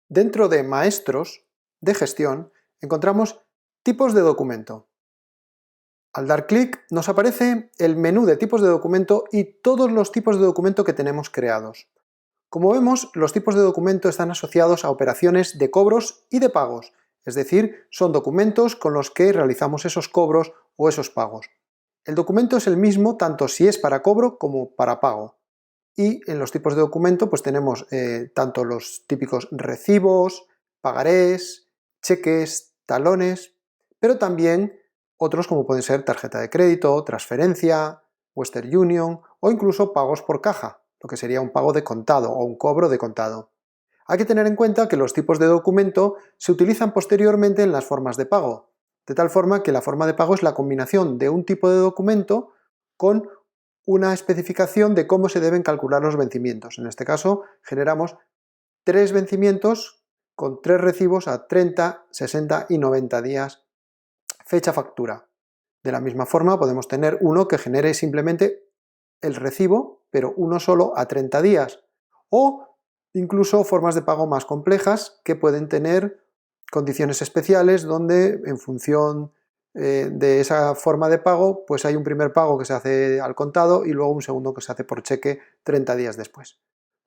Dentro de Maestros de gestión encontramos tipos de documento. Al dar clic nos aparece el menú de tipos de documento y todos los tipos de documento que tenemos creados. Como vemos, los tipos de documento están asociados a operaciones de cobros y de pagos, es decir, son documentos con los que realizamos esos cobros o esos pagos. El documento es el mismo tanto si es para cobro como para pago. Y en los tipos de documento pues tenemos tanto los típicos recibos, pagarés, cheques, talones, pero también otros como pueden ser tarjeta de crédito, transferencia, Western Union o incluso pagos por caja, lo que sería un pago de contado o un cobro de contado. Hay que tener en cuenta que los tipos de documento se utilizan posteriormente en las formas de pago, de tal forma que la forma de pago es la combinación de un tipo de documento con una especificación de cómo se deben calcular los vencimientos. En este caso, generamos 3 vencimientos con 3 recibos a 30, 60 y 90 días fecha factura. De la misma forma, podemos tener uno que genere simplemente el recibo, pero uno solo a 30 días. O incluso formas de pago más complejas que pueden tener condiciones especiales donde en función de esa forma de pago, pues hay un primer pago que se hace al contado y luego un segundo que se hace por cheque 30 días después.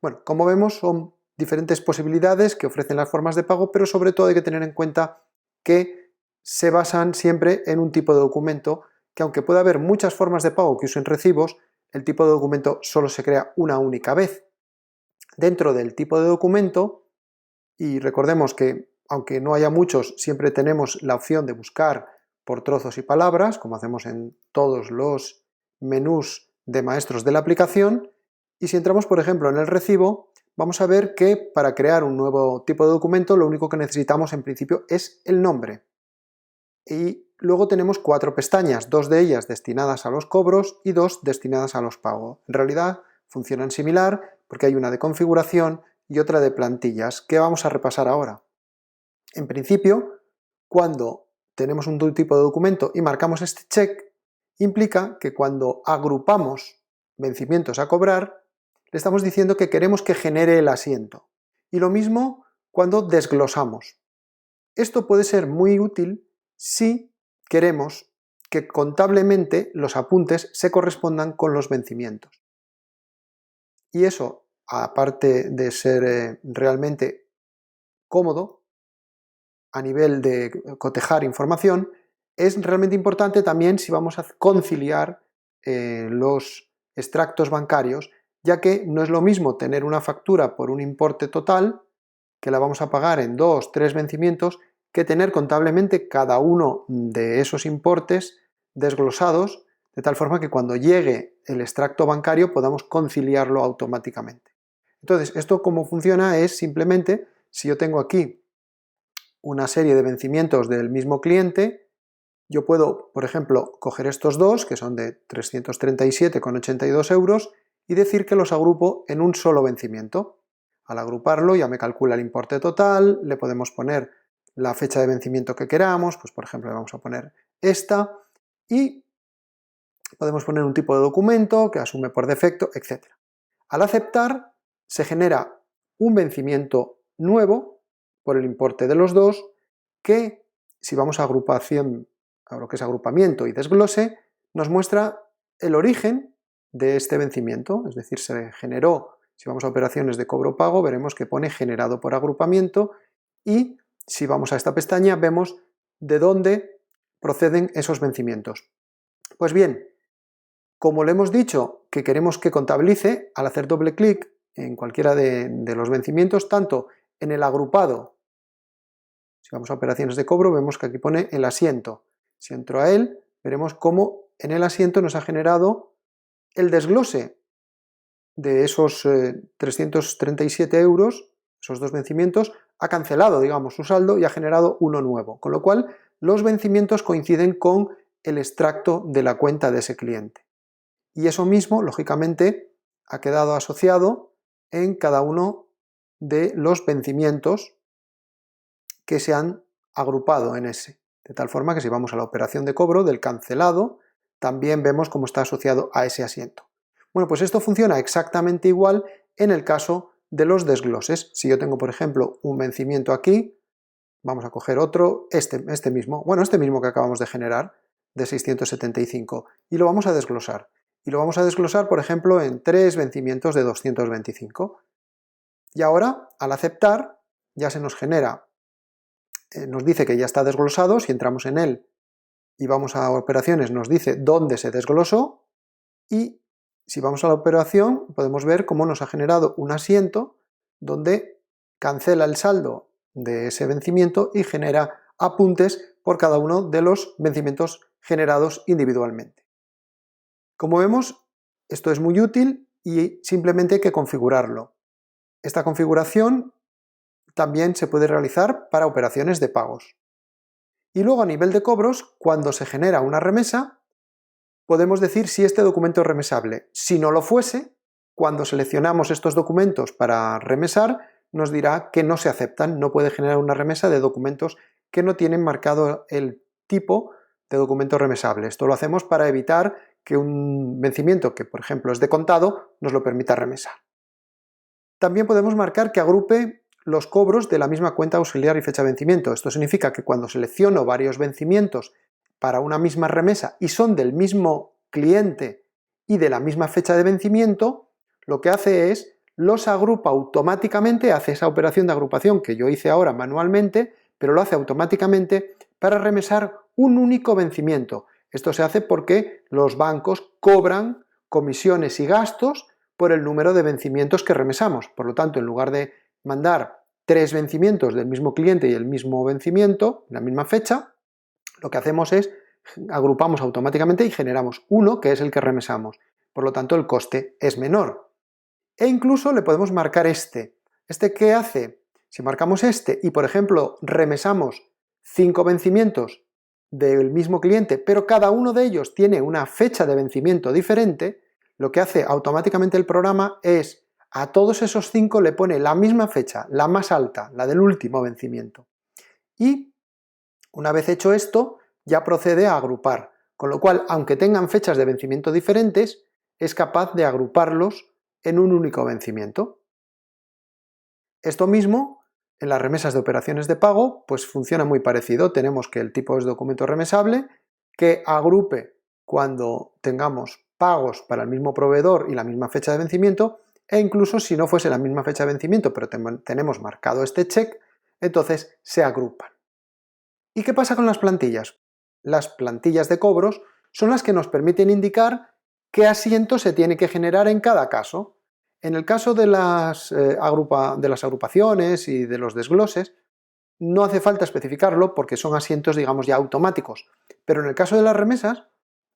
Bueno, como vemos son diferentes posibilidades que ofrecen las formas de pago, pero sobre todo hay que tener en cuenta que se basan siempre en un tipo de documento que aunque pueda haber muchas formas de pago que usen recibos, el tipo de documento solo se crea una única vez. Dentro del tipo de documento, y recordemos que aunque no haya muchos, siempre tenemos la opción de buscar por trozos y palabras, como hacemos en todos los menús de maestros de la aplicación, y si entramos por ejemplo en el recibo, vamos a ver que para crear un nuevo tipo de documento lo único que necesitamos en principio es el nombre. Y luego tenemos 4 pestañas, 2 de ellas destinadas a los cobros y 2 destinadas a los pagos. En realidad funcionan similar porque hay una de configuración y otra de plantillas, que vamos a repasar ahora. En principio, cuando tenemos un tipo de documento y marcamos este check, implica que cuando agrupamos vencimientos a cobrar, le estamos diciendo que queremos que genere el asiento. Y lo mismo cuando desglosamos. Esto puede ser muy útil si queremos que contablemente los apuntes se correspondan con los vencimientos. Y eso, aparte de ser realmente cómodo, a nivel de cotejar información, es realmente importante también si vamos a conciliar los extractos bancarios, ya que no es lo mismo tener una factura por un importe total, que la vamos a pagar en 2, 3 vencimientos, que tener contablemente cada uno de esos importes desglosados, de tal forma que cuando llegue el extracto bancario podamos conciliarlo automáticamente. Entonces, esto cómo funciona es simplemente, si yo tengo aquí una serie de vencimientos del mismo cliente, yo puedo, por ejemplo, coger estos dos, que son de 337,82 euros, y decir que los agrupo en un solo vencimiento. Al agruparlo ya me calcula el importe total, le podemos poner la fecha de vencimiento que queramos, pues por ejemplo le vamos a poner esta, y podemos poner un tipo de documento que asume por defecto, etc. Al aceptar, se genera un vencimiento nuevo por el importe de los dos, que si vamos a agrupación, a lo que es agrupamiento y desglose, nos muestra el origen de este vencimiento, es decir, se generó, si vamos a operaciones de cobro-pago, veremos que pone generado por agrupamiento, y si vamos a esta pestaña vemos de dónde proceden esos vencimientos. Pues bien, como le hemos dicho que queremos que contabilice, al hacer doble clic en cualquiera de los vencimientos, tanto en el agrupado, si vamos a operaciones de cobro, vemos que aquí pone el asiento. Si entro a él, veremos cómo en el asiento nos ha generado el desglose de esos 337 euros, esos dos vencimientos, ha cancelado, digamos, su saldo y ha generado uno nuevo. Con lo cual, los vencimientos coinciden con el extracto de la cuenta de ese cliente. Y eso mismo, lógicamente, ha quedado asociado en cada uno de los vencimientos que se han agrupado en ese. De tal forma que si vamos a la operación de cobro del cancelado, también vemos cómo está asociado a ese asiento. Bueno, pues esto funciona exactamente igual en el caso de los desgloses. Si yo tengo, por ejemplo, un vencimiento aquí, vamos a coger otro, este mismo que acabamos de generar, de 675, y lo vamos a desglosar. Y lo vamos a desglosar, por ejemplo, en 3 vencimientos de 225. Y ahora, al aceptar, ya se nos genera, nos dice que ya está desglosado. Si entramos en él y vamos a operaciones, nos dice dónde se desglosó, y si vamos a la operación podemos ver cómo nos ha generado un asiento donde cancela el saldo de ese vencimiento y genera apuntes por cada uno de los vencimientos generados individualmente. Como vemos, esto es muy útil y simplemente hay que configurarlo. Esta configuración también se puede realizar para operaciones de pagos. Y luego, a nivel de cobros, cuando se genera una remesa, podemos decir si este documento es remesable. Si no lo fuese, cuando seleccionamos estos documentos para remesar, nos dirá que no se aceptan, no puede generar una remesa de documentos que no tienen marcado el tipo de documento remesable. Esto lo hacemos para evitar que un vencimiento que, por ejemplo, es de contado, nos lo permita remesar. También podemos marcar que agrupe los cobros de la misma cuenta auxiliar y fecha de vencimiento. Esto significa que cuando selecciono varios vencimientos para una misma remesa y son del mismo cliente y de la misma fecha de vencimiento, lo que hace es los agrupa automáticamente, hace esa operación de agrupación que yo hice ahora manualmente, pero lo hace automáticamente para remesar un único vencimiento. Esto se hace porque los bancos cobran comisiones y gastos por el número de vencimientos que remesamos. Por lo tanto, en lugar de mandar 3 vencimientos del mismo cliente y el mismo vencimiento, la misma fecha, lo que hacemos es agrupamos automáticamente y generamos uno que es el que remesamos. Por lo tanto, el coste es menor. E incluso le podemos marcar este. ¿Este qué hace? Si marcamos este y, por ejemplo, remesamos 5 vencimientos del mismo cliente, pero cada uno de ellos tiene una fecha de vencimiento diferente, lo que hace automáticamente el programa es a todos esos 5 le pone la misma fecha, la más alta, la del último vencimiento. Y una vez hecho esto, ya procede a agrupar, con lo cual, aunque tengan fechas de vencimiento diferentes, es capaz de agruparlos en un único vencimiento. Esto mismo, en las remesas de operaciones de pago, pues funciona muy parecido. Tenemos que el tipo es documento remesable, que agrupe cuando tengamos pagos para el mismo proveedor y la misma fecha de vencimiento, e incluso si no fuese la misma fecha de vencimiento, pero tenemos marcado este check, entonces se agrupan. ¿Y qué pasa con las plantillas? Las plantillas de cobros son las que nos permiten indicar qué asiento se tiene que generar en cada caso. En el caso de las agrupaciones y de los desgloses, no hace falta especificarlo porque son asientos, digamos, ya automáticos. Pero en el caso de las remesas,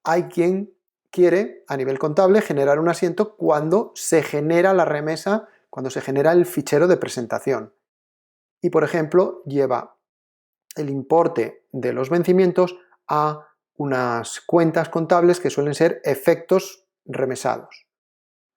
hay quien quiere, a nivel contable, generar un asiento cuando se genera la remesa, cuando se genera el fichero de presentación. Y, por ejemplo, lleva el importe de los vencimientos a unas cuentas contables que suelen ser efectos remesados.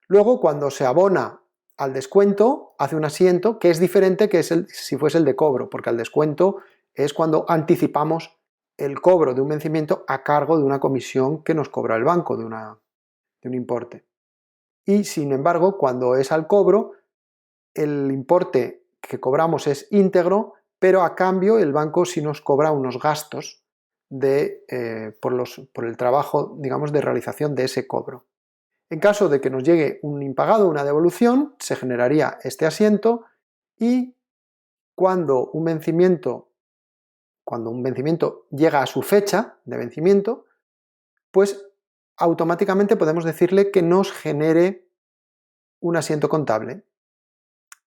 Luego, cuando se abona al descuento, hace un asiento que es diferente que si fuese el de cobro, porque al descuento es cuando anticipamos el cobro de un vencimiento a cargo de una comisión que nos cobra el banco de un importe. Y sin embargo, cuando es al cobro, el importe que cobramos es íntegro, pero a cambio el banco sí nos cobra unos gastos por el trabajo, digamos, de realización de ese cobro. En caso de que nos llegue un impagado, una devolución, se generaría este asiento y cuando un vencimiento llega a su fecha de vencimiento, pues automáticamente podemos decirle que nos genere un asiento contable.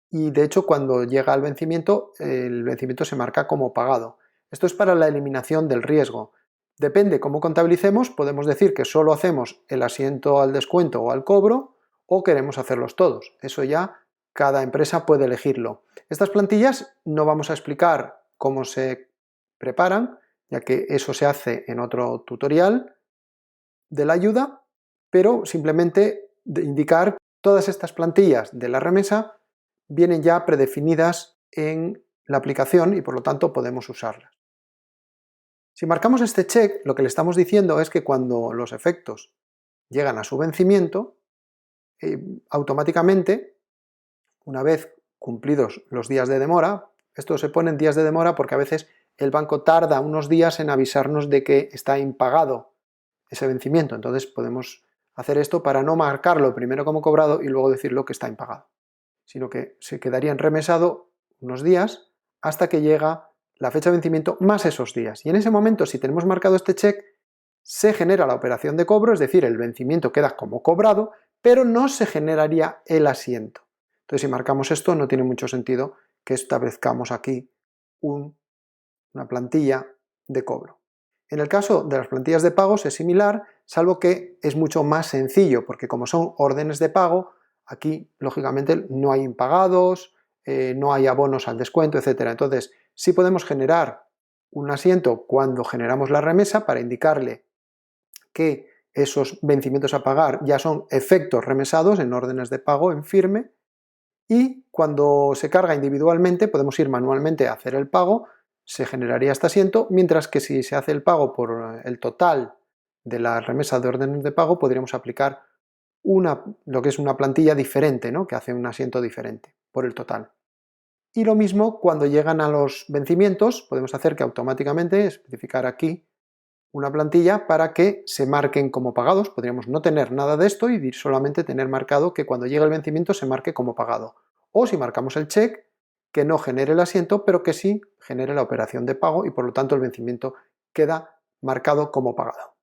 Y de hecho, cuando llega el vencimiento se marca como pagado. Esto es para la eliminación del riesgo. Depende cómo contabilicemos, podemos decir que solo hacemos el asiento al descuento o al cobro, o queremos hacerlos todos. Eso ya cada empresa puede elegirlo. Estas plantillas no vamos a explicar cómo se preparan, ya que eso se hace en otro tutorial de la ayuda, pero simplemente de indicar todas estas plantillas de la remesa vienen ya predefinidas en la aplicación y por lo tanto podemos usarlas. Si marcamos este check, lo que le estamos diciendo es que cuando los efectos llegan a su vencimiento, automáticamente Una vez cumplidos los días de demora, esto se pone en días de demora porque a veces el banco tarda unos días en avisarnos de que está impagado ese vencimiento, entonces podemos hacer esto para no marcarlo primero como cobrado y luego decirlo que está impagado, sino que se quedaría en remesado unos días hasta que llega la fecha de vencimiento más esos días. Y en ese momento, si tenemos marcado este check, se genera la operación de cobro, es decir, el vencimiento queda como cobrado, pero no se generaría el asiento. Entonces, si marcamos esto, no tiene mucho sentido que establezcamos aquí una plantilla de cobro. En el caso de las plantillas de pagos es similar, salvo que es mucho más sencillo, porque como son órdenes de pago, aquí lógicamente no hay impagados, no hay abonos al descuento, etc. Entonces, sí podemos generar un asiento cuando generamos la remesa para indicarle que esos vencimientos a pagar ya son efectos remesados en órdenes de pago en firme, y cuando se carga individualmente podemos ir manualmente a hacer el pago, se generaría este asiento, mientras que si se hace el pago por el total de la remesa de órdenes de pago podríamos aplicar lo que es una plantilla diferente, ¿no? Que hace un asiento diferente por el total. Y lo mismo cuando llegan a los vencimientos, podemos hacer que automáticamente especificar aquí una plantilla para que se marquen como pagados. Podríamos no tener nada de esto y solamente tener marcado que cuando llegue el vencimiento se marque como pagado. O si marcamos el check, que no genere el asiento, pero que sí genere la operación de pago y por lo tanto el vencimiento queda marcado como pagado.